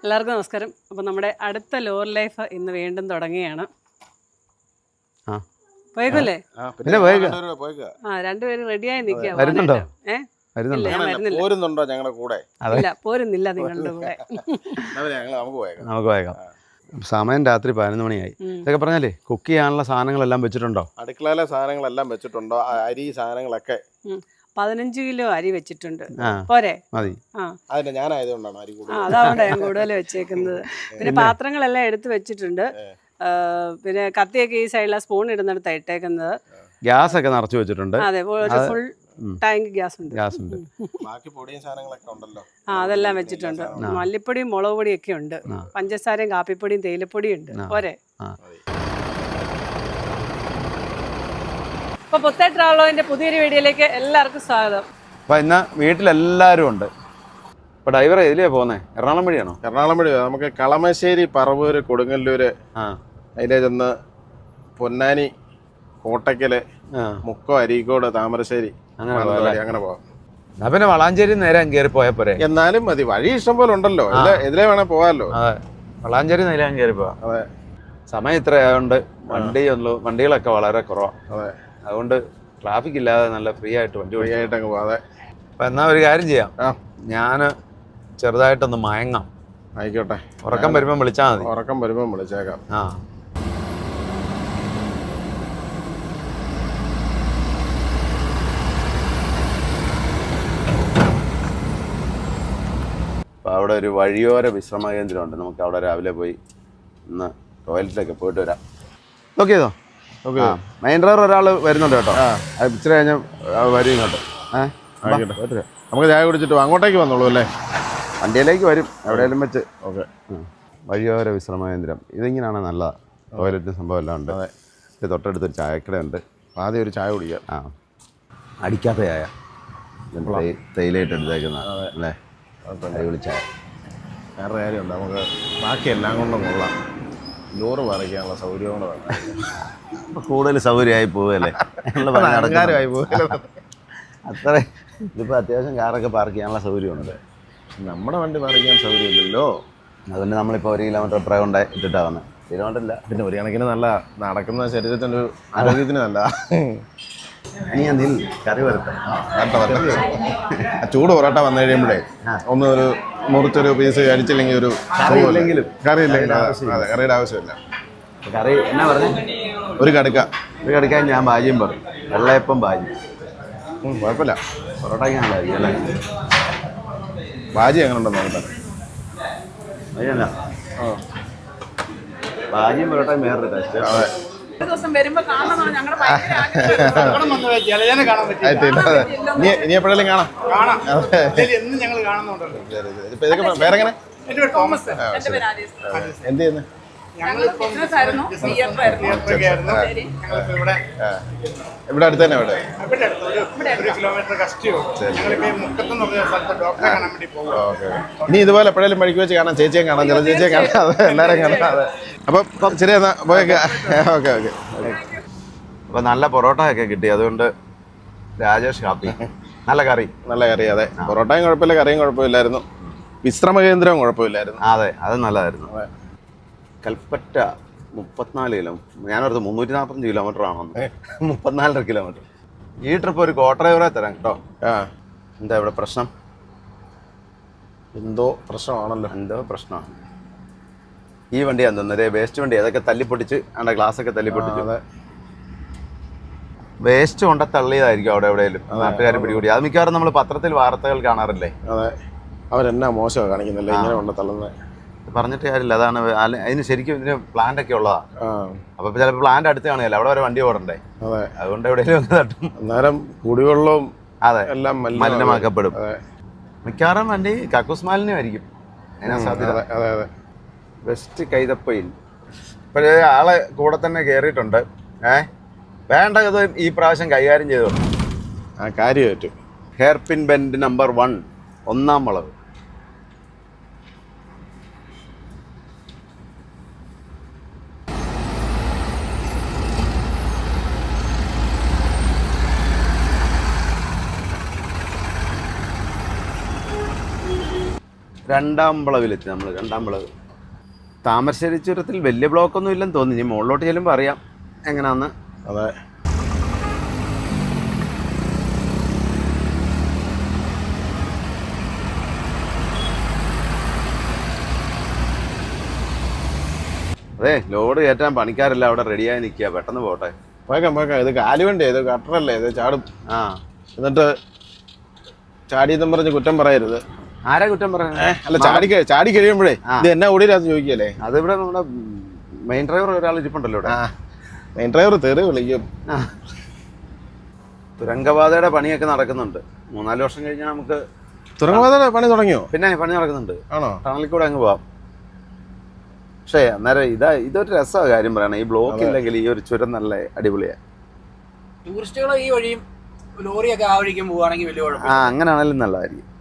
എല്ലാവർക്കും നമസ്കാരം. അപ്പോൾ നമ്മുടെ അടുത്ത ലോർ ലൈഫ് ഇന്ന് വീണ്ടും തുടങ്ങുകയാണ്. പോയേക്കല്ലേ? രണ്ടുപേരും റെഡിയായി നിൽക്കുക. ഇല്ല, പോരുന്നില്ല നിങ്ങളുടെ കൂടെ. നമുക്ക് പോയേക്കാം. സമയം രാത്രി 11 മണിയായി. ഇതൊക്കെ പറഞ്ഞാലേ കുക്ക് ചെയ്യാനുള്ള സാധനങ്ങളെല്ലാം വെച്ചിട്ടുണ്ടോ? അടുക്കളയിലെ സാധനങ്ങളെല്ലാം വെച്ചിട്ടുണ്ടോ? അരി സാധനങ്ങളൊക്കെ 15 കിലോ അരി വെച്ചിട്ടുണ്ട്. പോരെ? മതി. അതിന്റെ ഞാനായതുകൊണ്ടാണ് അരി കൂടുതൽ. അതാണ് ഞാൻ കൂടുതൽ വെച്ചേക്കുന്നത്. പിന്നെ പാത്രങ്ങളെല്ലാം എടുത്ത് വെച്ചിട്ടുണ്ട്. പിന്നെ കത്തിയൊക്കെ ഈ സൈഡിലെ സ്പൂൺ ഇടുന്നിടത്ത് ഇട്ടേക്കുന്നത്. ഗ്യാസ് ഒക്കെ നിറച്ചു വെച്ചിട്ടുണ്ട്. അതെ, ഒരു ഫുൾ ടാങ്ക് ഗ്യാസ് ഉണ്ട്. ബാക്കി പൊടിയും സാധനങ്ങളൊക്കെ ഉണ്ടല്ലോ. അതെല്ലാം വെച്ചിട്ടുണ്ട്. മല്ലിപ്പൊടിയും മുളക് പൊടിയും ഒക്കെ ഉണ്ട്. പഞ്ചസാരയും കാപ്പിപ്പൊടിയും തേയിലപ്പൊടിയും ഉണ്ട്. പോരെ? അപ്പൊ പുത്തേ ട്രാവലോന്റെ പുതിയൊരു വീഡിയോയിലേക്ക് എല്ലാവർക്കും സ്വാഗതം. അപ്പൊ ഇന്ന് വീട്ടിലെല്ലാരും ഉണ്ട്. ഇപ്പൊ ഡ്രൈവർ ഇതിലേ പോന്നേ? എറണാകുളം വഴിയാണോ? എറണാകുളം വഴി. നമുക്ക് കളമശ്ശേരി, പറവൂര്, കൊടുങ്ങല്ലൂര്, അതിലെ ചെന്ന് പൊന്നാനി, കോട്ടക്കല്, മുക്കോ, അരീക്കോട്, താമരശ്ശേരി, അങ്ങനെ പോവാം. പിന്നെ വളാഞ്ചേരി നേരെ കയറി പോയാ പോരെ? എന്നാലും മതി, വഴി ഇഷ്ടം പോലെ ഉണ്ടല്ലോ. ഇതിലേ വേണേ പോവാല്ലോ. അതെ, വളാഞ്ചേരി നേരെ കയറി പോവാം. അതെ, സമയം ഇത്ര ആയതുകൊണ്ട് വണ്ടികളൊക്കെ വളരെ കുറവാണ്. അതെ, അതുകൊണ്ട് ട്രാഫിക് ഇല്ലാതെ നല്ല ഫ്രീ ആയിട്ട് അങ്ങ് പോവാതെ. അപ്പൊ എന്നാ ഒരു കാര്യം ചെയ്യാം, ഞാന് ചെറുതായിട്ടൊന്ന് മയങ്ങാം. ആയിക്കോട്ടെ, ഉറക്കം വരുമ്പം വിളിച്ചാൽ മതി. ഉറക്കം വരുമ്പം വിളിച്ചേക്കാം. അപ്പോൾ അവിടെ ഒരു വഴിയോര വിശ്രമ കേന്ദ്രമുണ്ട്. നമുക്ക് അവിടെ രാവിലെ പോയി ഒന്ന് ടോയ്ലറ്റിലൊക്കെ പോയിട്ട് വരാം. ഓക്കെ ചെയ്തോ? ഓക്കെ. മെയിൻ ഡ്രൈവർ ഒരാൾ വരുന്നുണ്ട് കേട്ടോ. ഇച്ചിരി കഴിഞ്ഞാൽ വരും ഇങ്ങോട്ട്. നമുക്ക് ചായ കുടിച്ചിട്ട് അങ്ങോട്ടേക്ക് വന്നോളൂ അല്ലേ? വണ്ടിയിലേക്ക് വരും എവിടെയെങ്കിലും വെച്ച്. ഓക്കെ. വഴിയോര വിശ്രമ കേന്ദ്രം ഇതിങ്ങനെയാണ്. നല്ല ടോയ്ലറ്റ് സംഭവം എല്ലാം ഉണ്ട്. ഇത് തൊട്ടടുത്തൊരു ചായക്കടയുണ്ട്. ആദ്യം ഒരു ചായ കുടിക്കാം. അടിക്കാത്ത ചായ, തേയിലയിട്ട് എടുത്തേക്കുന്ന അല്ലേ? അടിപൊളി ചായ. വേറെ കാര്യമുണ്ട്, നമുക്ക് ബാക്കി എല്ലാം കൊണ്ടും കൊള്ളാം. ലോറ് പറിക്കാനുള്ള സൗകര്യം കൊണ്ട് വേണം. കൂടുതൽ സൗകര്യമായി പോവുകയല്ലേ? അലങ്കാരമായി പോവുക. അത്ര ഇതിപ്പോൾ അത്യാവശ്യം കാറൊക്കെ പാർക്ക് ചെയ്യാനുള്ള സൗകര്യമുണ്ട്. നമ്മുടെ വണ്ടി പറിക്കാൻ സൗകര്യമില്ലല്ലോ. അതുകൊണ്ട് നമ്മളിപ്പോൾ 1 കിലോമീറ്റർ അപ്പുറം കൊണ്ട് ഇട്ടിട്ടാണ് വന്നത്. കിലോമീറ്ററില്ല, പിന്നെ ഒരു കണക്കിന് നല്ല നടക്കുന്ന ശരീരത്തിൻ്റെ ഒരു ആരോഗ്യത്തിന് നല്ല. ഇനി എന്തിൽ കറി വരട്ടെ? ചൂട് പൊറോട്ട വന്നു കഴിയുമ്പോഴേ ഒന്ന് ഒരു മുറിച്ചൊരു പീസ് കഴിച്ചില്ലെങ്കിൽ ഒരു കറിയില്ലെങ്കിലും അതെ, കറിയുടെ ആവശ്യമില്ല. കറി എന്നാ പറഞ്ഞു? ഒരു കടുക്കാൻ ഞാൻ ഭാജിയും പറയും. വെള്ളയപ്പം ഭാജി കുഴപ്പമില്ല. പൊറോട്ടയ്ക്ക് നല്ലതായിരിക്കും അല്ലേ? ഭാജി എങ്ങനെ ഉണ്ടെന്ന് നോക്കട്ടെ. ഭാജിയും പൊറോട്ടയും വേറൊരു ടേസ്റ്റ്. അതെ, ഇനി എപ്പോഴെങ്കിലും കാണാം. വേറെങ്ങനെ എന്ത് ചെയ്യുന്നു? ഇവിടെ അടുത്ത് തന്നെ. ഇനി ഇതുപോലെ എപ്പോഴേലും വഴിക്ക് വെച്ച് കാണാം. ചേച്ചിയെ കാണാം, ചില ചേച്ചിയെ കാണാം, എല്ലാവരും കാണാം. അപ്പം ശരി, എന്നാ പോയേക്കാം. ഓക്കെ. അപ്പൊ നല്ല പൊറോട്ട ഒക്കെ കിട്ടി, അതുകൊണ്ട് രാജേഷ് ഹാപ്പി. നല്ല കറി. അതെ, പൊറോട്ടയും കുഴപ്പമില്ല, കറിയും കുഴപ്പമില്ലായിരുന്നു, വിശ്രമ കേന്ദ്രവും കുഴപ്പമില്ലായിരുന്നു. അതെ, അത് നല്ലതായിരുന്നു. കൽപ്പറ്റ 34 കിലോ, ഞാനോർത്ത് 345 കിലോമീറ്റർ ആണെന്ന്. 34 കിലോമീറ്റർ. ഈ ട്രിപ്പ് ഒരു കോ ഡ്രൈവറെ തരാം കേട്ടോ. എന്താ ഇവിടെ പ്രശ്നം? എന്തോ പ്രശ്നമാണല്ലോ. എന്തോ പ്രശ്നമാണ്. ഈ വണ്ടി എന്തോന്നേ വേസ്റ്റ് വണ്ടി, അതൊക്കെ തല്ലിപ്പൊട്ടിച്ച് അവിടെ ഗ്ലാസ്സൊക്കെ തല്ലിപ്പൊട്ടിച്ചു. വേസ്റ്റ് കൊണ്ട് തള്ളിയതായിരിക്കും അവിടെ എവിടെയെങ്കിലും നാട്ടുകാർ പിടികൂടി. അത് മിക്കവാറും നമ്മൾ പത്രത്തിൽ വാർത്തകൾ കാണാറില്ലേ? അതെ, അവരെന്നാ മോശമാണ് കാണിക്കുന്നില്ല, ഇങ്ങനെ കൊണ്ട് തള്ളുന്നത്. പറഞ്ഞിട്ട് കാര്യമില്ല. അതാണ് അതിന് ശരിക്കും ഇതിന് പ്ലാന്റ് ഒക്കെ ഉള്ളതാണ്. അപ്പൊ ചിലപ്പോൾ പ്ലാന്റ് അടുത്ത് കാണുകയല്ല, അവിടെ വരെ വണ്ടി ഓടണ്ടേ? അതെ, അതുകൊണ്ട് എവിടെയെങ്കിലും ഒന്ന് തട്ടും. അന്നേരം കുടിവെള്ളവും അതെ എല്ലാം മലിനമാക്കപ്പെടും. മിക്കവാറും വണ്ടി കക്കൂസ് മാലിന്യമായിരിക്കും. അതിനാ സാധ്യത. അതെ. വെസ്റ്റ് കൈതപ്പൊയിൽ ഇപ്പോഴേ ആളെ കൂടെ തന്നെ കയറിയിട്ടുണ്ട്. വേണ്ടത് ഈ പ്രാവശ്യം കൈകാര്യം ചെയ്തു. കാര്യമായിട്ട് ഹെയർ പിൻ ബെൻഡ് നമ്പർ 1, 1-ാം വളവ്. രണ്ടാം വളവിലെത്തി നമ്മൾ. രണ്ടാം വളവ് താമരശ്ശേരി ചുരത്തിൽ വലിയ ബ്ലോക്കൊന്നും ഇല്ലെന്ന് തോന്നി. ഇനി മുകളിലോട്ട് ചെല്ലുമ്പോൾ അറിയാം എങ്ങനെയാന്ന്. അതെ. അതെ, ലോഡ് കയറ്റാൻ പണിക്കാരല്ല അവിടെ റെഡിയായി നിൽക്കുക. പെട്ടെന്ന് പോട്ടെ. പോയേക്കാം. ഇത് കാലുവണ്ടിയാ, ഇത് കട്ടറല്ലേ, ഇത് ചാടും. ആ, എന്നിട്ട് ചാടിയെന്നും പറഞ്ഞ് കുറ്റം പറയരുത്. ആരാ കുറ്റം പറയുന്നത്? അല്ല, ചാടി കഴിയുമ്പോഴേ ഇത് എന്നാ ഓടിയില്ലാന്ന് ചോദിക്കല്ലേ. അതിവിടെ നമ്മുടെ മെയിൻ ഡ്രൈവർ ഒരാൾ ഇരിപ്പുണ്ടല്ലോ ഇവിടെ. മെയിൻ ഡ്രൈവർ തെറി വിളിക്കും. തുരങ്കപാതയുടെ പണിയൊക്കെ നടക്കുന്നുണ്ട്. 3-4 വർഷം കഴിഞ്ഞാൽ നമുക്ക് തുരങ്കപാതയുടെ പണി തുടങ്ങിയോ? പിന്നെ പണി നടക്കുന്നുണ്ട്. ആണോ? ടണലിൽ കൂടെ അങ്ങ് പോവാം. പക്ഷേ അന്നേരം ഇതൊരു രസമാണ് കാര്യം പറയണം. ഈ ബ്ലോക്ക് ഇല്ലെങ്കിൽ ഈ ഒരു ചുരം നല്ല അടിപൊളിയാണ്. ടൂറിസ്റ്റുകൾ ഈ വഴിയും ലോറിയൊക്കെ ആ വഴിക്കും പോവുകയാണെങ്കിൽ വലിയ കുഴപ്പം. അങ്ങനെയാണെങ്കിലും നല്ലതായിരിക്കും.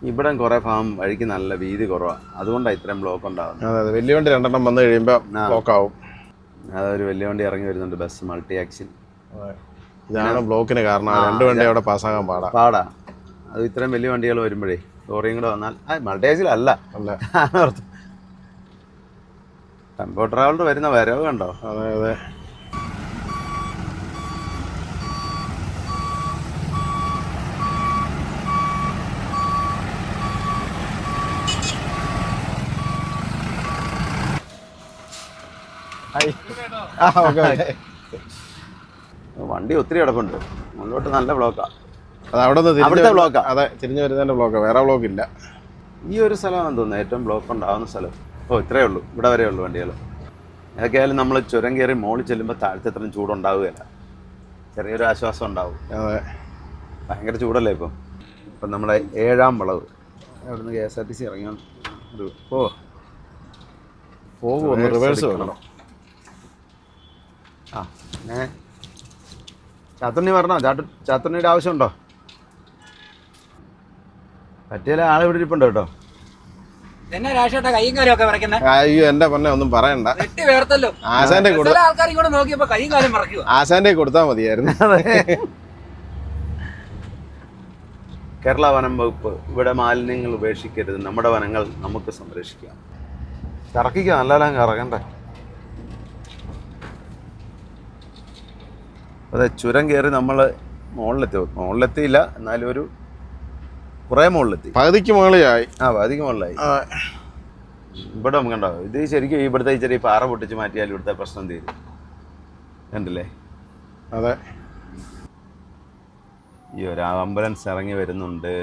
ഇവിടെ കുറെ ഭാഗം വഴിക്ക് നല്ല വീതി കുറവാണ്. അതുകൊണ്ടാണ് ഇത്രയും ബ്ലോക്ക് ഉണ്ടാകുന്നത്. അതെ, വലിയ വണ്ടി 2 വന്നു കഴിയുമ്പോൾ ബ്ലോക്ക് ആവും. അതൊരു വലിയ വണ്ടി ഇറങ്ങി വരുന്നുണ്ട്, ബസ് മൾട്ടി ആക്സിൽ. ഇതാണ് ബ്ലോക്കിന് കാരണം. 2 വണ്ടി അവിടെ പാസ്സാകാൻ പാടാ. അത് ഇത്രയും വലിയ വണ്ടികൾ വരുമ്പോഴേ ലോറിയും കൂടെ വന്നാൽ മൾട്ടി ആക്സിൽ അല്ല. ടെമ്പോ ട്രാവലർ വരുന്ന വരവ് കണ്ടോ? അതെ. വണ്ടി ഒത്തിരി കിടപ്പുണ്ട്. മുന്നോട്ട് നല്ല ബ്ലോക്കാ. അത് അവിടുത്തെ ബ്ലോക്കാ. അതെ, തിരിഞ്ഞു വരുന്നതിന്റെ ബ്ലോക്കാ, വേറെ ബ്ലോക്ക് ഇല്ല. ഈ ഒരു സ്ഥലമാണെന്ന് തോന്നുന്നു ഏറ്റവും ബ്ലോക്ക് ഉണ്ടാകുന്ന സ്ഥലം. ഇത്രയേ ഉള്ളൂ, ഇവിടെ വരെ ഉള്ളൂ വണ്ടികൾ. ഏതൊക്കെയായാലും നമ്മൾ ചുരം കയറി മോളിൽ ചെല്ലുമ്പോൾ താഴത്തെ അത്രയും ചൂടുണ്ടാവുകയില്ല. ചെറിയൊരു ആശ്വാസം ഉണ്ടാവും. അതെ, ഭയങ്കര ചൂടല്ലേ ഇപ്പം നമ്മുടെ 7-ാം വളവ്. അവിടുന്ന് KSRTC ഇറങ്ങിയ ഒരു ഒന്ന് റിവേഴ്സ് വേണം. ചാത്തുണ്ണി പറഞ്ഞോ? ചാത്തുണ്ണിയുടെ ആവശ്യമുണ്ടോ? പറ്റിയാൽ ആളെ ഇവിടെ ഇരിപ്പുണ്ടോ കേട്ടോ. എന്നാ രാഷേട്ടാ കൈയും കാലും ഒക്കെ വിറയ്ക്കുന്നത്? അയ്യോ, എന്റെ പൊന്നെ ഒന്നും പറയണ്ട. വേർത്തല്ലോ. ആശാന്റെ ആൾക്കാർ ഇങ്ങോട്ട് നോക്കിയപ്പോ കൈയും കാലും മറക്കുക. ആശാന്റെ കൊടുത്താ മതിയായിരുന്നു. കേരള വനം വകുപ്പ് ഇവിടെ മാലിന്യങ്ങൾ ഉപേക്ഷിക്കരുത്, നമ്മുടെ വനങ്ങൾ നമുക്ക് സംരക്ഷിക്കാം. കറക്കിക്കുക, നല്ലതെല്ലാം കറക്കണ്ടേ. അതെ, ചുരം കയറി നമ്മൾ മുകളിലെത്തിയില്ല, എന്നാലും ഒരു കുറേ മുകളിലെത്തി. പകുതിക്ക് മുകളിലായി. പകുതിക്ക് മുകളിലായി. ഇവിടെ നമുക്ക് ഉണ്ടാവും. ഇത് ശരിക്കും ഇവിടുത്തെ ചെറിയ പാറ പൊട്ടിച്ച് മാറ്റിയാൽ ഇവിടുത്തെ പ്രശ്നം തീരും. കണ്ടില്ലേ? അതെ. ഈ ഒരു ആംബുലൻസ് ഇറങ്ങി വരുന്നുണ്ട്.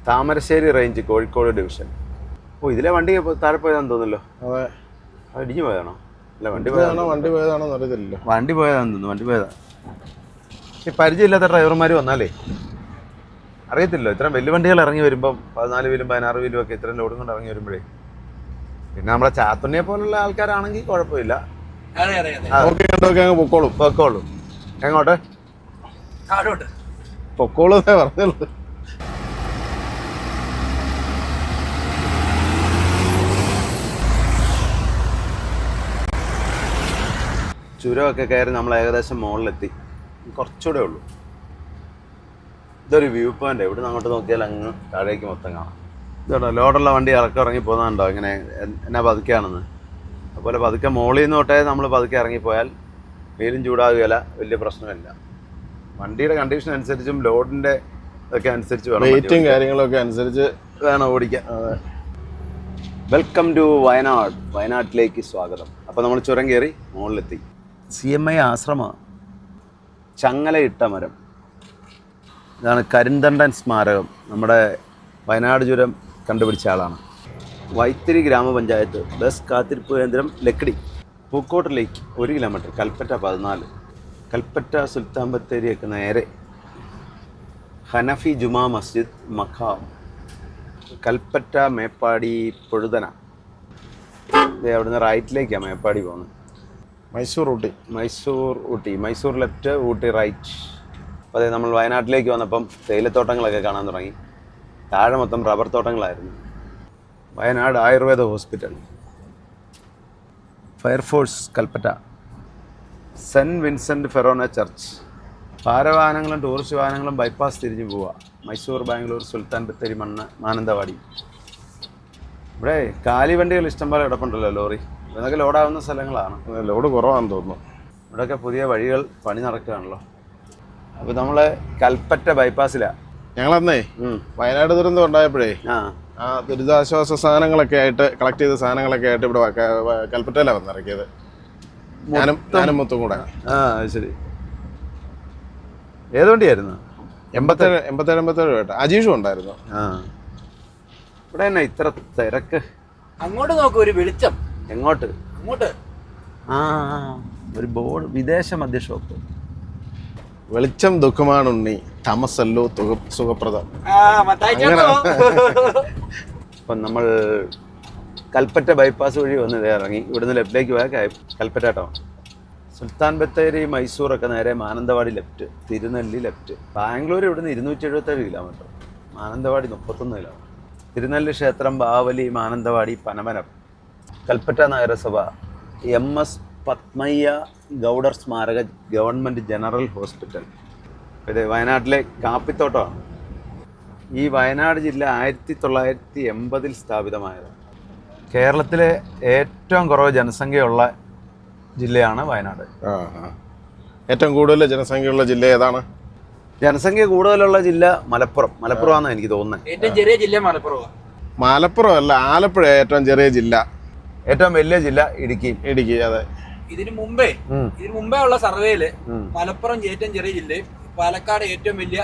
Thamarassery range, Kozhikode division. ഇതിലെ വണ്ടി താഴെ പോയതാണെന്ന് തോന്നുന്നല്ലോ. അതെ. ഇടിഞ്ഞു പോയതാണോ? അല്ല, വണ്ടി പോയതാണോ അറിയത്തില്ലല്ലോ. വണ്ടി പോയതാണെന്ന് തോന്നുന്നു. വണ്ടി പോയതാ. ഈ പരിചയമില്ലാത്ത ഡ്രൈവർമാർ വന്നാലേ അറിയത്തില്ലോ. ഇത്രയും വലിയ വണ്ടികൾ ഇറങ്ങി വരുമ്പം 14 വീലും 16 വീലും ഒക്കെ ഇത്രയും ലോഡും കൊണ്ട് ഇറങ്ങി വരുമ്പോഴേ. പിന്നെ നമ്മളെ ചാത്തുണ്ണിയെ പോലുള്ള ആൾക്കാരാണെങ്കിൽ കുഴപ്പമില്ല. പൊക്കോളൂ. എങ്ങോട്ട് പൊക്കോളൂ പറഞ്ഞുള്ളൂ. ചുരമൊക്കെ കയറി നമ്മൾ ഏകദേശം മുകളിലെത്തി. കുറച്ചുകൂടെ ഉള്ളൂ. ഇതൊരു വ്യൂ പോയിന്റ്. ഇവിടെ നിന്ന് അങ്ങോട്ട് നോക്കിയാൽ അങ്ങ് താഴേക്ക് മൊത്തം കാണാം. ഇതോട്ടോ ലോഡുള്ള വണ്ടി ഇറങ്ങി പോകുന്നുണ്ടോ ഇങ്ങനെ എന്നാ പതുക്കെയാണെന്ന്. അതുപോലെ പതുക്കെ മോളിൽ നിന്ന് തൊട്ടേ നമ്മൾ പതുക്കെ ഇറങ്ങിപ്പോയാൽ വെയിലും ചൂടാകുകയില്ല, വലിയ പ്രശ്നമില്ല. വണ്ടിയുടെ കണ്ടീഷൻ അനുസരിച്ചും ലോഡിൻ്റെ ഒക്കെ അനുസരിച്ച് വേണം, വെയിറ്റും കാര്യങ്ങളൊക്കെ അനുസരിച്ച് വേണം ഓടിക്കാൻ. Welcome to Wayanad. വയനാട്ടിലേക്ക് സ്വാഗതം. അപ്പോൾ നമ്മൾ ചുരം കയറി മുകളിലെത്തി. CMI ആശ്രമ ചങ്ങലയിട്ട മരം. ഇതാണ് കരിന്തണ്ടൻ സ്മാരകം. നമ്മുടെ വയനാട് ചുരം കണ്ടുപിടിച്ച ആളാണ്. വൈത്തിരി ഗ്രാമപഞ്ചായത്ത് ബസ് കാത്തിരിപ്പ് കേന്ദ്രം ലക്കിടി. പൂക്കോട്ട് ലേക്ക് 1 കിലോമീറ്റർ. കൽപ്പറ്റ 14. കൽപ്പറ്റ സുൽത്താൻ ബത്തേരിയൊക്കെ നേരെ. ഹനഫി ജുമാ മസ്ജിദ് മഖാം. കൽപ്പറ്റ മേപ്പാടി പൊഴുതന. അവിടുന്ന് റൈറ്റിലേക്കാണ് മേപ്പാടി പോകുന്നത്. മൈസൂർ ഊട്ടി. Mysore left, Ooty right. അപ്പോൾ അതെ നമ്മൾ വയനാട്ടിലേക്ക് വന്നപ്പം തേയിലത്തോട്ടങ്ങളൊക്കെ കാണാൻ തുടങ്ങി. താഴെ മൊത്തം റബ്ബർ തോട്ടങ്ങളായിരുന്നു. Wayanad Ayurveda hospital, fire force Kalpetta, saint Vincent forane church. ഭാരവാഹനങ്ങളും ടൂറിസ്റ്റ് വാഹനങ്ങളും ബൈപ്പാസ് തിരിഞ്ഞു പോവുക. മൈസൂർ, ബാംഗ്ലൂർ, സുൽത്താൻ ബത്തേരി, മാനന്തവാടി. ഇവിടെ കാലിവണ്ടികൾ ഇഷ്ടംപോലെ കിടപ്പുണ്ടല്ലോ, ലോറി. ഇതൊക്കെ ലോഡാവുന്ന സ്ഥലങ്ങളാണ്. ലോഡ് കുറവാണെന്ന് തോന്നുന്നു. ഇവിടെയൊക്കെ പുതിയ വഴികൾ പണി നടക്കുകയാണല്ലോ. അപ്പോൾ നമ്മൾ കൽപ്പറ്റ ബൈപ്പാസിലാണ്. ഞങ്ങളന്നേ വയനാട് ദുരന്തം ഉണ്ടായപ്പോഴേ ആ ദുരിതാശ്വാസ സാധനങ്ങളൊക്കെ ആയിട്ട് കളക്ട് ചെയ്ത സാധനങ്ങളൊക്കെ ആയിട്ട് ഇവിടെ കൽപ്പറ്റയിലാണ് വന്നിറക്കിയത്. ഞാനും മൊത്തം കൂടെ. ശരി. ഏത് വണ്ടിയായിരുന്നു? 87 കേട്ടോ. അജീഷും ഉണ്ടായിരുന്നു. ഇവിടെ തന്നെ ഇത്ര തിരക്ക്. അങ്ങോട്ട് നോക്കൂ, ഒരു വെളിച്ചം. എങ്ങോട്ട്? അങ്ങോട്ട് ഒരു ബോർഡ്, വിദേശ മദ്യ ഷോപ്പ്. വെളിച്ചം ദുഃഖമാണ് ഉണ്ണി, തമസല്ലോ സുഖപ്രദം. അപ്പം നമ്മൾ കൽപ്പറ്റ ബൈപ്പാസ് വഴി വന്ന് ഇറങ്ങി. ഇവിടുന്ന് ലെഫ്റ്റിലേക്ക് പോയാൽ കൽപ്പറ്റ ടൗൺ. സുൽത്താൻ ബത്തേരി, മൈസൂറൊക്കെ നേരെ മാനന്തവാടി ലെഫ്റ്റ്, തിരുനെല്ലി ലെഫ്റ്റ്. ബാംഗ്ലൂർ ഇവിടുന്ന് 277 കിലോമീറ്റർ, മാനന്തവാടി 31 കിലോമീറ്റർ. തിരുനെല്ലി ക്ഷേത്രം, ബാവലി, മാനന്തവാടി, പനമരം. കൽപ്പറ്റ നഗരസഭ, MS പത്മയ്യ ഗൗഡർ സ്മാരക ഗവൺമെൻറ് ജനറൽ ഹോസ്പിറ്റൽ. ഇത് വയനാട്ടിലെ കാപ്പിത്തോട്ടമാണ്. ഈ വയനാട് ജില്ല 1980 സ്ഥാപിതമായത്. കേരളത്തിലെ ഏറ്റവും കുറവ് ജനസംഖ്യയുള്ള ജില്ലയാണ് വയനാട്. ഏറ്റവും കൂടുതൽ ജനസംഖ്യയുള്ള ജില്ല ഏതാണ്? ജനസംഖ്യ കൂടുതലുള്ള ജില്ല മലപ്പുറമാണെന്ന് എനിക്ക് തോന്നുന്നത്. ഏറ്റവും ചെറിയ ജില്ല മലപ്പുറം അല്ല, ആലപ്പുഴ ഏറ്റവും ചെറിയ ജില്ല. ഏറ്റവും വലിയ ജില്ല ഇടുക്കി. അതെ. ഇതിനു മുമ്പേ ഉള്ള സർവേയില് മലപ്പുറം ഏറ്റവും ചെറിയ ജില്ലയും പാലക്കാട് ഏറ്റവും വലിയ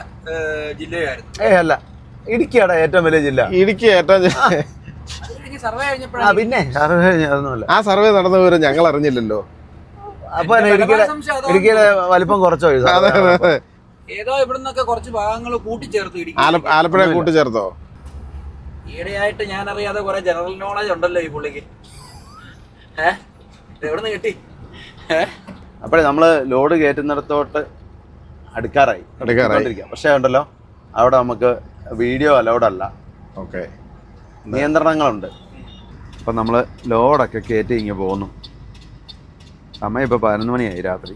ജില്ലയായിരുന്നു. അല്ല, ഇടുക്കിയാണ് ഏറ്റവും വലിയ ജില്ല. ഇടുക്കി ഏറ്റവും സർവേ കഴിഞ്ഞപ്പോഴാണ്. പിന്നെ സർവേ കഴിഞ്ഞതൊന്നുമല്ല. ആ സർവേ നടന്ന വിവരം ഞങ്ങൾ അറിഞ്ഞില്ലല്ലോ. അപ്പൊ ഇടുക്കിയുടെ വലിപ്പം കുറച്ചോ? ഏതോ ഇവിടുന്നൊക്കെ കുറച്ച് ഭാഗങ്ങൾ കൂട്ടിച്ചേർത്തു. ആലപ്പുഴ കൂട്ടിച്ചേർത്തോ? ഈയിടെയായിട്ട് ഞാൻ അറിയാതെ കുറെ ജനറൽ നോളജ് ഉണ്ടല്ലോ ഈ പുള്ളിക്ക്. എവിടുന്ന് കിട്ടി? അപ്പോഴേ നമ്മള് ലോഡ് കയറ്റുന്നിടത്തോട്ട് അടുക്കാറായി. പക്ഷേ ഉണ്ടല്ലോ, അവിടെ നമുക്ക് വീഡിയോ അലൗഡല്ല. ഓക്കെ, നിയന്ത്രണങ്ങളുണ്ട്. അപ്പം നമ്മൾ ലോഡൊക്കെ കയറ്റി ഇങ്ങനെ പോകുന്നു. സമയം ഇപ്പോൾ 11 മണിയായി രാത്രി.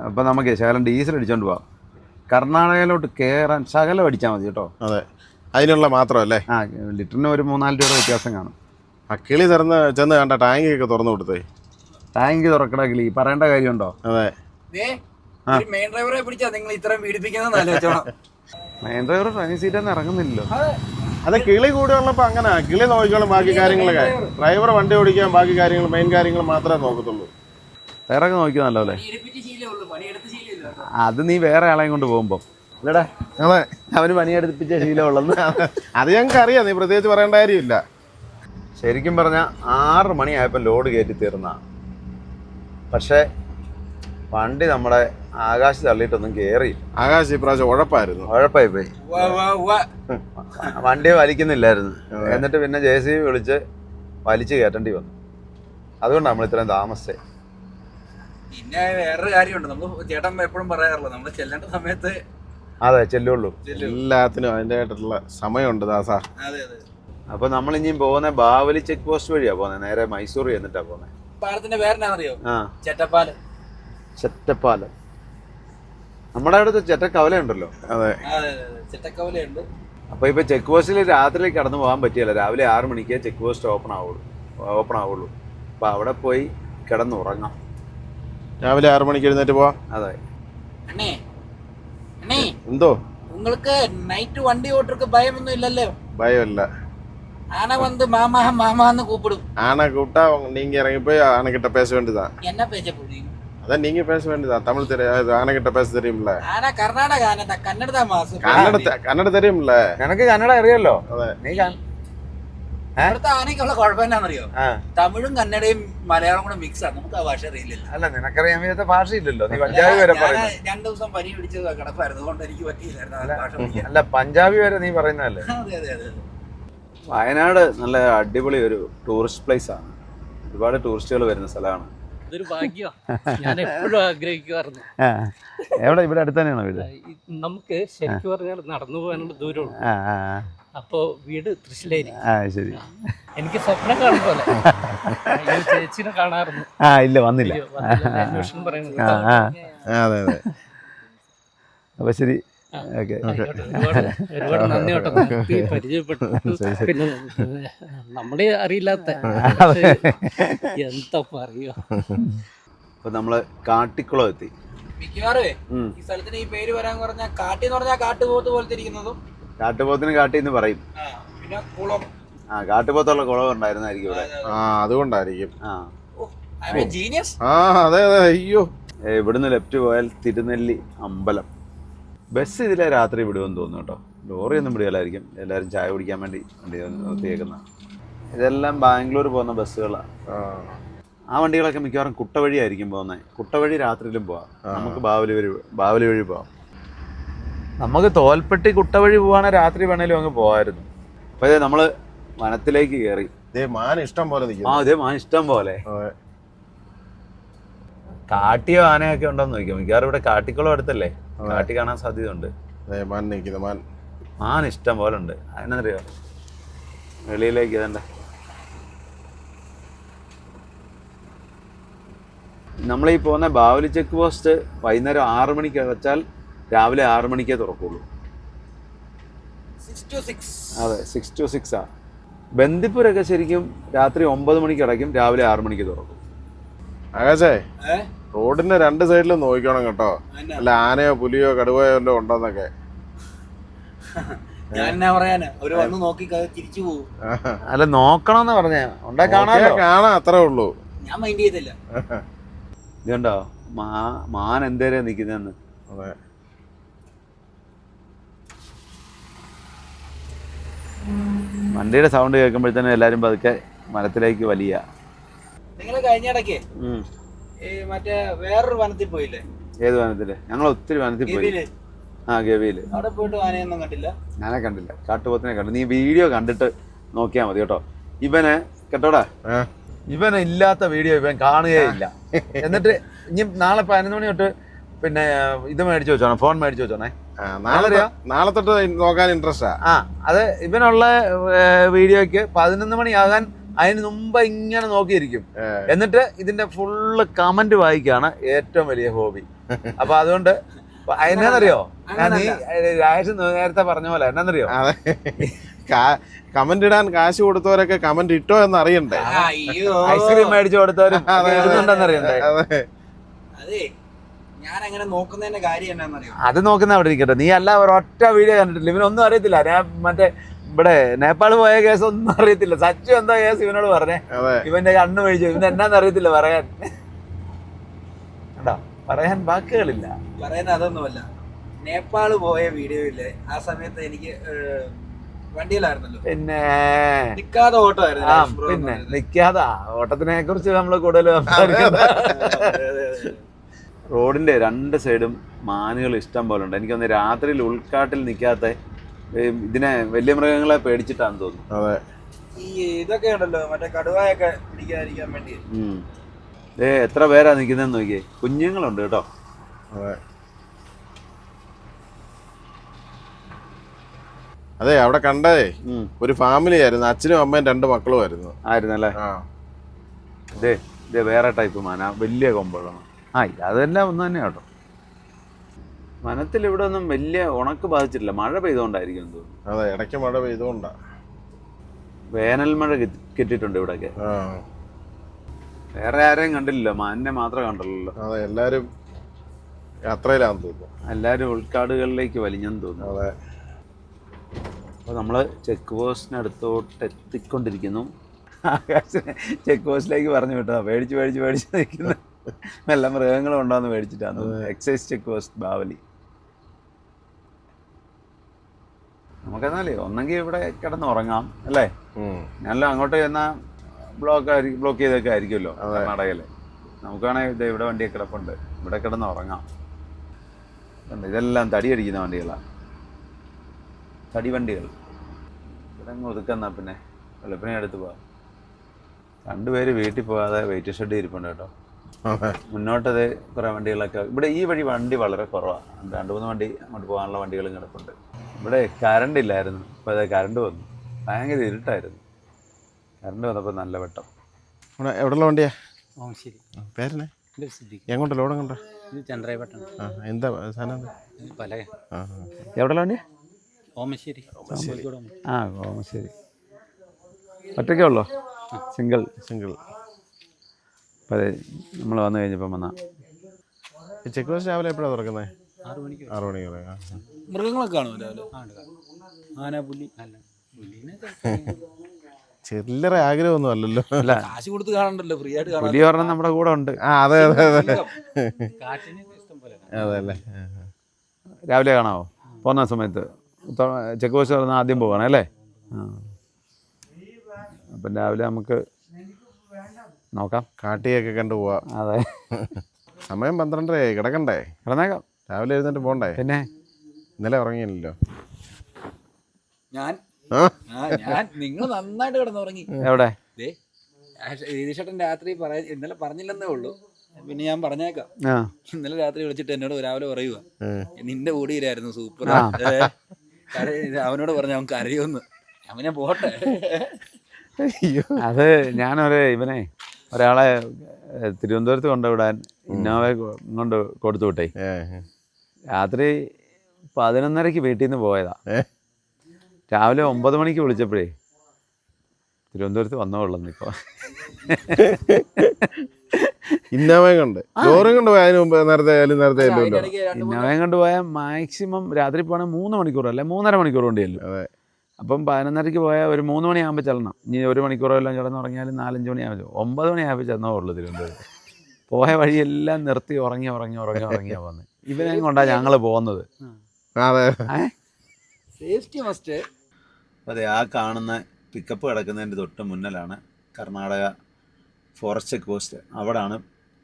അപ്പം നമുക്ക് ശകലം ഡീസൽ അടിച്ചോണ്ട് പോവാം. കർണാടകയിലോട്ട് കയറാൻ ശകലം അടിച്ചാൽ മതി കേട്ടോ. അതെ, അതിനുള്ള മാത്രമല്ലേ. ലിറ്ററിന് ഒരു 3-4 രൂപ വ്യത്യാസം കാണും. കിളി ചെന്ന് കണ്ട ടാങ്കൊക്കെ തുറന്നു കൊടുത്തേ. ടാങ്ക് തുറക്കട കിളി പറയേണ്ട കാര്യമുണ്ടോ? അതെ. മെയിൻ ഡ്രൈവറെ പിടിച്ചാ നിങ്ങൾ ഇത്രയും പീഡിപ്പിക്കുന്ന ആലോചിച്ചോണം. മെയിൻ ഡ്രൈവർ ഡ്രൈവിംഗ് സീറ്റ് തന്നെ ഇറങ്ങുന്നില്ലല്ലോ. അതെ, കിളി കൂടെ ഉള്ളപ്പോ അങ്ങനെ കിളി നോക്കിക്കോളും ബാക്കി കാര്യങ്ങളൊക്കെ. ഡ്രൈവർ വണ്ടി ഓടിക്കാൻ ബാക്കി കാര്യങ്ങൾ മെയിൻ കാര്യങ്ങൾ മാത്രമേ നോക്കത്തുള്ളൂ. വേറെ നോക്കിയതല്ലോ അല്ലേ? അത് നീ വേറെ ആളെയും കൊണ്ട് പോകുമ്പോ അല്ലടാ. അതെ, അവന് പണിയെടുപ്പിച്ച ശീലമുള്ളെന്ന് അത് ഞങ്ങൾക്ക് അറിയാം. നീ പ്രത്യേകിച്ച് പറയേണ്ട കാര്യമില്ല. ശരിക്കും പറഞ്ഞാൽ 6 മണിയായപ്പോൾ ലോഡ് കയറ്റി തീർന്ന. പക്ഷേ വണ്ടി നമ്മുടെ ആകാശ് തള്ളിയിട്ടൊന്നും കയറി. ആകാശ് ഇപ്രാവശ്യം ഉഴപ്പായി പോയി. വണ്ടി വലിക്കുന്നില്ലായിരുന്നു. എന്നിട്ട് പിന്നെ JCB വിളിച്ച് വലിച്ചു കയറ്റേണ്ടി വന്നു. അതുകൊണ്ടാണ് നമ്മൾ ഇത്രയും താമസിച്ചത്. പിന്നെ വേറൊരു കാര്യമുണ്ട്, നമ്മൾ ചേട്ടൻ എപ്പോഴും പറയാറുള്ളത് നമ്മൾ ചെല്ലേണ്ട സമയത്ത് അതെ ചെല്ലുള്ളൂ. എല്ലാത്തിനും അതിൻ്റെതായിട്ടുള്ള സമയമുണ്ട് ദാസാ. അതെ അതെ. അപ്പൊ നമ്മൾ ഇനിയും പോകുന്ന ബാവലി ചെക്ക് പോസ്റ്റ് വഴിയാ പോകുന്നത്. നേരെ മൈസൂർ ചെന്നിട്ടാ പോകുന്നത്. പാലത്തിന്റെ പേരെന്നാണെന്നറിയോ? ചെറ്റപ്പാലം. ചെറ്റപ്പാലം. നമ്മുടെ അടുത്ത് ചെറ്റക്കവല ഉണ്ടല്ലോ. അതെ, ചെറ്റക്കവലയുണ്ട്. അപ്പൊ ഇപ്പൊ ചെക്ക് പോസ്റ്റിൽ രാത്രി കടന്നു പോകാൻ പറ്റിയല്ല. രാവിലെ 6 മണിക്ക് ചെക്ക് പോസ്റ്റ് ഓപ്പൺ ആവുള്ളൂ. അപ്പൊ അവിടെ പോയി കിടന്നുറങ്ങാം. രാവിലെ 6 മണിക്ക് എഴുന്നേറ്റ് പോവാം. അതെ. എന്തോ உங்களுக்கு நைட் வண்டி ஓட்டுறதுக்கு பயம் ஒன்றும் இல்லல்ல? பயம் இல்ல. ஆனா வந்து மாமான்னு கூப்பிடும். ஆனா கூப்பிட்டா நீங்க இறங்கி போய் ஆனைக்கிட்ட பேச வேண்டியதான். என்ன பேச போறீங்க? அதான் நீங்க பேச வேண்டியதான். தமிழ் தெரியாது, ஆனைக்கிட்ட பேச தெரியும்ல. ஆனா கர்நாடகா கன்னட தான் மாசு. கன்னட தெரியும்ல. எனக்கு கன்னட അറിയല്ലോ. അതെ. നീ അടുത്ത ആനയ്ക്കുള്ള കുഴപ്പം എന്നാണെന്നറിയോ? തമിഴും കന്നഡയും മലയാളം കൂടെ മിക്സ് ആണ്. നമുക്ക് ആ ഭാഷ അറിയില്ലല്ലോ. അല്ല, നിനക്കറിയാൻ വയ്യാത്ത ഭാഷയില്ലല്ലോ. നീ പഞ്ചാബി വരെ പറയുന്നു. 2 ദിവസം പനി പിടിച്ചത് കിടപ്പായിരുന്നു, അതുകൊണ്ട് എനിക്ക് പറ്റിയില്ലായിരുന്നു. അല്ല, പഞ്ചാബി വരെ നീ പറയുന്നതല്ലേ. വയനാട് നല്ല അടിപൊളി ഒരു ടൂറിസ്റ്റ് പ്ലേസ് ആണ്. ഒരുപാട് ടൂറിസ്റ്റുകൾ വരുന്ന സ്ഥലമാണ്. അതൊരു ഭാഗ്യമാണ്. ഞാൻ എപ്പോഴും ആഗ്രഹിക്കുമായിരുന്നു. ആ എവിടെ ഇവിടെ അടുത്ത് തന്നെയാണോ വീട്? നമുക്ക് ശരിക്കും പറഞ്ഞാൽ നടന്നു പോകാനുള്ള ദൂരമുള്ളൂ. ആ ആ അപ്പോൾ വീട് തൃശ്ശൂരായി. ആ ശരി. എനിക്ക് സ്വപ്നം കാണും പോലെ ചേച്ചിനെ കാണാറുണ്ട്. ആ ഇല്ല വന്നില്ല. അന്വേഷണം പറയുന്നത്. അതെ അതെ. അപ്പോൾ ശരി, ഓക്കെ. ഒരുപാട് നന്ദി കേട്ടോ, പരിചയപ്പെട്ടു. പിന്നെ നമ്മളെ അറിയില്ലാത്ത എന്താ പറയുക. അപ്പോൾ നമ്മൾ കാട്ടിക്കുളം എത്തി. മിക്കവാറേ ഈ സ്ഥലത്തിന് ഈ പേര് വരാൻ പറഞ്ഞാൽ കാട്ടി എന്ന് പറഞ്ഞാൽ കാട്ടുപോത്ത് പോലത്തെ ഇരിക്കുന്നതും, കാട്ടുപോത്തിന് കാട്ടി എന്ന് പറയും. പിന്നെ കുളം. ആ കാട്ടുപോത്തുള്ള കുളം ഉണ്ടായിരുന്നായിരിക്കും ഇവിടെ. ആ അതുകൊണ്ടായിരിക്കും. ആ ജീനിയസ്. ആ അതെ അതെ. അയ്യോ, ഇവിടുന്ന് ലെഫ്റ്റ് പോയാൽ തിരുനെല്ലി അമ്പലം. ബസ് ഇതിലെ രാത്രി വിടുമെന്ന് തോന്നുന്നു കേട്ടോ. ലോറിയൊന്നും വിടുകയില്ലായിരിക്കും. എല്ലാവരും ചായ കുടിക്കാൻ വേണ്ടി വണ്ടി നിർത്തിയേക്കുന്ന. ഇതെല്ലാം ബാംഗ്ലൂർ പോകുന്ന ബസ്സുകളാണ്. ആ വണ്ടികളൊക്കെ മിക്കവാറും കുട്ടവഴി ആയിരിക്കും പോകുന്നത്. കുട്ടവഴി രാത്രിയിലും പോവാം. നമുക്ക് ബാവലി വഴി പോവാം. നമുക്ക് തോൽപ്പെട്ടി കുട്ടവഴി പോവാണെങ്കിൽ രാത്രി വേണേലും അങ്ങ് പോകാമായിരുന്നു. അപ്പോൾ ഇതേ നമ്മൾ വനത്തിലേക്ക് കയറി. മാൻ ഇഷ്ടം പോലെ നിൽക്കും. ആ ഇതേ മാൻ ഇഷ്ടം പോലെ. കാട്ടിയോ ആനയൊക്കെ ഉണ്ടോന്ന് നോക്കിയോ. മിക്കവാറും ഇവിടെ കാട്ടിക്കുളം അടുത്തല്ലേ, കാട്ടി കാണാൻ സാധ്യതയുണ്ട്. മാൻ ഇഷ്ടം പോലെ ഉണ്ട്. അതിനറിയോ വെളിയിലേക്ക് ഇതണ്ട. നമ്മളീ പോകുന്ന ബാവലി ചെക്ക് പോസ്റ്റ് വൈകുന്നേരം 6 മണിക്ക് അടച്ചാൽ രാവിലെ 6 മണിക്കേ തുറക്കുള്ളൂ. 6 to 6. അതെ 6 to 6 ബന്ദിപ്പൂരൊക്കെ ശരിക്കും രാത്രി 9 മണിക്ക് അടയ്ക്കും, രാവിലെ 6 മണിക്ക് തുറക്കും. ആകാശേ, റോഡിന്റെ 2 സൈഡിലും നോക്കണം കേട്ടോ. അല്ല ആനയോ പുലിയോ കടുവയോ വല്ലതും ഉണ്ടോന്നൊക്കെ. ഞാൻ എന്നാ പറയാനാ, ഒരു വന്ന് നോക്കി തിരിച്ചു പോകും. അല്ല നോക്കണമെന്ന് പറഞ്ഞ കാണാം, അത്രേ ഉള്ളൂ. ഞാൻ മൈൻഡ് ചെയ്തില്ല. ഇതുണ്ടോ മാൻ എന്തേരെ നിൽക്കുന്നെന്ന്. അതെ. വണ്ടിയുടെ സൗണ്ട് കേൾക്കുമ്പോഴത്തേനും എല്ലാരും പതുക്കെ മരത്തിലേക്ക് വലിയ. നിങ്ങൾ കഴിഞ്ഞ ഇടയ്ക്ക് മറ്റേ വേറൊരു വനത്തിൽ പോയില്ലേ? ഏത് വനത്തില്? ഞങ്ങൾ ഒത്തിരി വനത്തിൽ പോയി. ആ ഗവിയില്. അവിടെ പോയിട്ട് ആനയൊന്നും കണ്ടില്ല? ഞാനെ കണ്ടില്ല, കാട്ടുപോത്തിനെ കണ്ടു. നീ വീഡിയോ കണ്ടിട്ട് നോക്കിയാൽ മതി കേട്ടോ. ഇവനെ കേട്ടോടാ, ഇവന് ഇല്ലാത്ത വീഡിയോ ഇവൻ കാണുകയില്ല. എന്നിട്ട് ഇനി നാളെ 11 മണി തൊട്ട് പിന്നെ ഇത് മേടിച്ചു വെച്ചോണേ, ഫോൺ മേടിച്ചു വെച്ചോണേ. നാളെ തൊട്ട് നോക്കാൻ ഇൻട്രസ്റ്റാ. ആ അത് ഇവനുള്ള വീഡിയോയ്ക്ക് 11 മണിയാകാൻ അതിന് മുമ്പ് ഇങ്ങനെ നോക്കിയിരിക്കും. എന്നിട്ട് ഇതിന്റെ ഫുള്ള് കമന്റ് വായിക്കാണ് ഏറ്റവും വലിയ ഹോബി. അപ്പൊ അതുകൊണ്ട് എന്നാന്നറിയോ, നീ രാജേഷ് നേരത്തെ പറഞ്ഞ പോലെ എന്നാന്നറിയോ, കമന്റ് ഇടാൻ കാശ് കൊടുത്തവരൊക്കെ കമന്റ് ഇട്ടോ എന്ന് അറിയണ്ടേ. ഐസ്ക്രീം മേടിച്ചു കൊടുത്തവരും ഇടുന്നുണ്ടെന്നറിയണ്ടേ. അതെ, ഞാൻ അങ്ങനെ നോക്കുന്നതിന്റെ കാര്യം എന്നാന്നറിയോ, അത് നോക്കുന്ന അവിടെ ഇരിക്കട്ടെ. നീ അല്ല ഒരൊറ്റ വീഡിയോ കണ്ടിട്ടില്ല. ഇവനൊന്നും അറിയത്തില്ല. ഞാൻ മറ്റേ ഇവിടെ നേപ്പാള് പോയ കേസ് ഒന്നും അറിയത്തില്ല. സച്ചു എന്താ കേസ് ഇവനോട് പറഞ്ഞേ, ഇവന്റെ കണ്ണ് മേടിച്ചു. ഇവൻ എന്നാന്ന് അറിയത്തില്ല പറയാൻ. പറയാൻ വാക്കുകളില്ല. പറയുന്ന അതൊന്നുമല്ല, നേപ്പാള് പോയ വീഡിയോ ഇല്ലേ, ആ സമയത്ത് എനിക്ക് വണ്ടിയിലായിരുന്നല്ലോ, പിന്നെ നിക്കാതെ ഓട്ടമായിരുന്നു. പിന്നെ നിക്കാതെ ഓട്ടത്തിനെ കുറിച്ച് നമ്മള് കൂടുതൽ റോഡിന്റെ 2 സൈഡും മാനുകൾ ഇഷ്ടം പോലെ ഉണ്ട്. എനിക്കൊന്ന് രാത്രിയിൽ ഉൾക്കാട്ടിൽ നിൽക്കാത്ത ഇതിനെ വലിയ മൃഗങ്ങളെ പേടിച്ചിട്ടാന്ന് തോന്നുന്നു. അതെ, ഈ ഇതൊക്കെ ഉണ്ടല്ലോ മറ്റേ കടുവായൊക്കെ പിടിക്കാതിരിക്കാൻ വേണ്ടി. എത്ര പേരാ നിൽക്കുന്നതെന്ന് നോക്കിയേ, കുഞ്ഞുങ്ങളുണ്ട് കേട്ടോ. അതെ, അവിടെ കണ്ടേ ഒരു ഫാമിലി ആയിരുന്നു. അച്ഛനും അമ്മയും 2 മക്കളും ആയിരുന്നല്ലേ. ഇതേ വേറെ ടൈപ്പ് മാന, വലിയ കൊമ്പുകളാണ്. അതെല്ലാം ഒന്ന് തന്നെ കേട്ടോ. വനത്തിൽ ഇവിടെ ഒന്നും വലിയ ഉണക്ക് ബാധിച്ചിട്ടില്ല. മഴ പെയ്തുകൊണ്ടായിരിക്കും തോന്നുന്നു. അതെ, ഇടയ്ക്ക് മഴ പെയ്തുകൊണ്ടാ. വേനൽ മഴ കിട്ടിയിട്ടുണ്ട് ഇവിടെയൊക്കെ. വേറെ ആരെയും കണ്ടില്ലല്ലോ, മാനിനെ മാത്രമേ കണ്ടുള്ളൂ. അതെ, എല്ലാരും യാത്രയിലാന്ന് തോന്നുന്നു. എല്ലാരും ഉൾക്കാടുകളിലേക്ക് വലിഞ്ഞെന്ന് തോന്നുന്നു. അതെ. അപ്പോൾ നമ്മള് ചെക്ക് പോസ്റ്റിനടുത്തോട്ട് എത്തിക്കൊണ്ടിരിക്കുന്നു. ആകാശിനെ ചെക്ക് പോസ്റ്റിലേക്ക് പറഞ്ഞു വിട്ടതാ. പേടിച്ച് നിൽക്കുന്നു. എല്ലാ മൃഗങ്ങളും ഉണ്ടോന്ന് പേടിച്ചിട്ടാണ്. Excise check post Bavali. നമുക്കെന്നാലേ ഒന്നെങ്കിൽ ഇവിടെ കിടന്ന് ഉറങ്ങാം അല്ലേ. ഞാനല്ലോ അങ്ങോട്ട് ചെന്നാൽ ബ്ലോക്ക് ചെയ്തൊക്കെ ആയിരിക്കുമല്ലോ കർണാടകയില്. നമുക്കാണെങ്കിൽ ഇത് ഇവിടെ വണ്ടിയൊക്കെ കിടപ്പുണ്ട്, ഇവിടെ കിടന്ന് ഉറങ്ങാം. ഇതെല്ലാം തടി അടിക്കുന്ന വണ്ടികളാണ്, തടി വണ്ടികൾ. ഇവിടെ അങ്ങ് ഒതുക്കുന്ന പിന്നെ വെളുപ്പിനെ എടുത്ത് പോവാം. 2 പേര് വീട്ടിൽ പോകാതെ വെയിറ്റ് ഷെഡ് ഇരിപ്പുണ്ട് കേട്ടോ. മുന്നോട്ടത് കുറേ വണ്ടികളൊക്കെ ഇവിടെ ഈ വഴി വണ്ടി വളരെ കുറവാണ്. 2-3 വണ്ടി അങ്ങോട്ട് പോകാനുള്ള വണ്ടികളും കിടപ്പുണ്ട്. ഇവിടെ കറണ്ട് ഇല്ലായിരുന്നു, ഇപ്പോൾ അത് കറണ്ട് വന്നു. ഭയങ്കര ഇരുട്ടായിരുന്നു. കറണ്ട് വന്നപ്പോൾ നല്ല വെട്ടം. എവിടെയുള്ള വണ്ടിയാ? ശരി. പേരെന്നെ? എങ്ങോട്ടാ ലോഡ് എങ്ങോട്ടാ? ഇത് ചന്ദ്രയപട്ടണം. എന്താ സാധനം? പല എവിടെയുള്ള വണ്ടിയാ? ഓമശ്ശേരി. ആ, ഓമശ്ശേരി. ഒറ്റയ്ക്കേ ഉള്ളോ? സിംഗിൾ? അപ്പോൾ അതെ, നമ്മൾ വന്നു കഴിഞ്ഞപ്പം വന്നാ. ചെക്ക് പോസ്റ്റ് രാവിലെ എപ്പോഴാണ് തുറക്കുന്നത്? 6 മണിക്ക്. 6 മണിക്കൂർ. മൃഗങ്ങളൊക്കെ കാണുമോ രാവിലെ? ആന, പുലി. അല്ല, പുലിനെ ചില്ലറ ആഗ്രഹമൊന്നും അല്ലല്ലോ. അല്ല, കാശ് കൊടുത്ത് കാണണ്ടല്ലോ, ഫ്രീ ആയിട്ട് കാണാം. പുലി പറഞ്ഞാൽ നമ്മുടെ കൂടെ ഉണ്ട്. അതെ കാറ്റിന് ഇഷ്ടം പോലെ. അല്ലേ. രാവിലെ കാണാവോ? പോകുന്ന സമയത്ത് ചെക്ക് പോസ്റ്റ് തുറന്ന് ആദ്യം പോകണം അല്ലേ? അപ്പം രാവിലെ നമുക്ക് നോക്കാം, കാട്ടിയൊക്കെ കണ്ടു പോവാം. അതെ. സമയം 12:30 കിടക്കണ്ടേ? കിടന്നേക്കാം. രാവിലെ എഴുന്നേറ്റ് പോകണ്ടേ? പിന്നെ ഇന്നലെ ഉറങ്ങിയില്ലല്ലോ ഞാൻ നിങ്ങൾ നന്നായിട്ട് കിടന്നുറങ്ങി. എവിടെ? രതീഷേട്ടൻ രാത്രി ഇന്നലെ പറഞ്ഞില്ലെന്നേ ഉള്ളൂ, പിന്നെ ഞാൻ പറഞ്ഞേക്കാം. ഇന്നലെ രാത്രി വിളിച്ചിട്ട് എന്നോട് രാവിലെ പറയുക, നിന്റെ കൂടിയിലായിരുന്നു സൂപ്പർ. അവനോട് പറഞ്ഞു അവൻ കരയൊന്ന്. അവനെ പോട്ടെ. അത് ഇവനെ ഒരാളെ തിരുവനന്തപുരത്ത് കൊണ്ടുവിടാൻ ഇന്നോവ കൊണ്ട് കൊടുത്തു വിട്ടേ. രാത്രി 11:30 വീട്ടിൽ നിന്ന് പോയതാ. രാവിലെ 9 മണിക്ക് വിളിച്ചപ്പോഴേ തിരുവനന്തപുരത്ത് വന്നോളൂ. ഇപ്പോൾ ഇന്നോവയും കൊണ്ട് ചോറും കൊണ്ട് പോയാലും നേരത്തെ ഇന്നോവയും കൊണ്ട് പോയാൽ മാക്സിമം രാത്രി പോകണേ 3 മണിക്കൂർ അല്ലെ 3.5 മണിക്കൂർ കൊണ്ട് ചെല്ലും. അപ്പം 11:30 പോയാൽ ഒരു 3 മണിയാകുമ്പോൾ ചെല്ലണം. ഇനി 1 മണിക്കൂറോ എല്ലാം കിടന്നുറങ്ങിയാലും 4-5 മണിയാകുമ്പോൾ 9 മണിയാകുമ്പോൾ ചെന്നോളൂ തിരുവനന്തപുരത്ത്. പോയ വഴിയെല്ലാം നിർത്തി ഉറങ്ങിയാ പോകുന്നത്. ഇവനെ കൊണ്ടാണ് ഞങ്ങൾ പോകുന്നത്. Safety must. അതെ, ആ കാണുന്ന പിക്കപ്പ് കിടക്കുന്നതിൻ്റെ തൊട്ട് മുന്നിലാണ് കർണാടക ഫോറസ്റ്റ് ചെക്ക് പോസ്റ്റ്. അവിടാണ്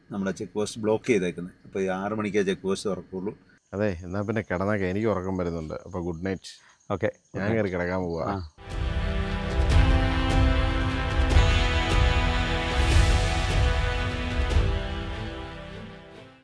നമ്മുടെ ചെക്ക് പോസ്റ്റ് ബ്ലോക്ക് ചെയ്തേക്കുന്നത്. അപ്പോൾ 6 മണിക്കേ ചെക്ക് പോസ്റ്റ് തുറക്കുള്ളൂ. അതെ, എന്നാൽ പിന്നെ കിടന്നേക്കാം. എനിക്ക് ഉറക്കം വരുന്നുണ്ട്. അപ്പോൾ ഗുഡ് നൈറ്റ്. ഓക്കെ, ഞാൻ കയറി കിടക്കാൻ പോവാ.